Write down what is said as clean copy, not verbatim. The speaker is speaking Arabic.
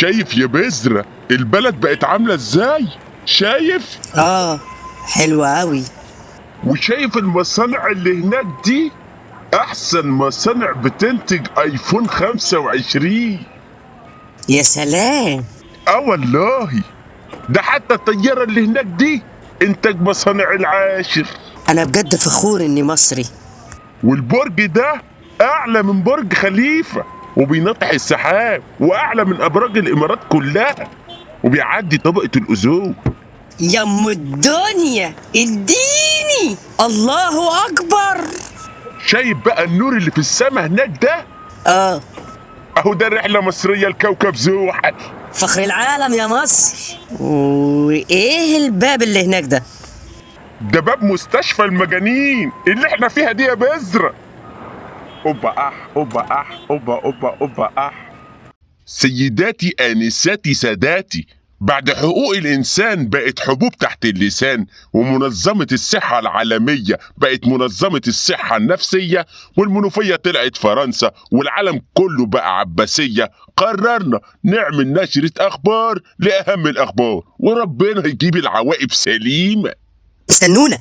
شايف يا بذرة البلد بقت عاملة ازاي؟ شايف؟ حلوة أوي. وشايف المصانع اللي هناك دي؟ أحسن مصانع بتنتج آيفون 25. يا سلام. والله ده حتى الطيارة اللي هناك دي إنتاج مصانع العاشر. أنا بجد فخور إني مصري. والبرج ده أعلى من برج خليفة وبينطح السحاب، وأعلى من أبراج الإمارات كلها، وبيعدي طبقة الأوزون. يا أم الدنيا اديني، الله أكبر. شايف بقى النور اللي في السماء هناك ده؟ أهو ده رحلة مصرية لكوكب زحل. فخر العالم يا مصر. وإيه الباب اللي هناك ده؟ ده باب مستشفى المجانين اللي احنا فيها دي يا بذرة. أوبا أوبا أوبا أوبا أوبا. سيداتي آنساتي ساداتي، بعد حقوق الإنسان بقت حبوب تحت اللسان، ومنظمة الصحة العالمية بقت منظمة الصحة النفسية، والمنوفية طلعت فرنسا، والعالم كله بقى عباسية. قررنا نعمل نشرة أخبار لأهم الأخبار، وربنا يجيب العواقب سليمة. استنونا.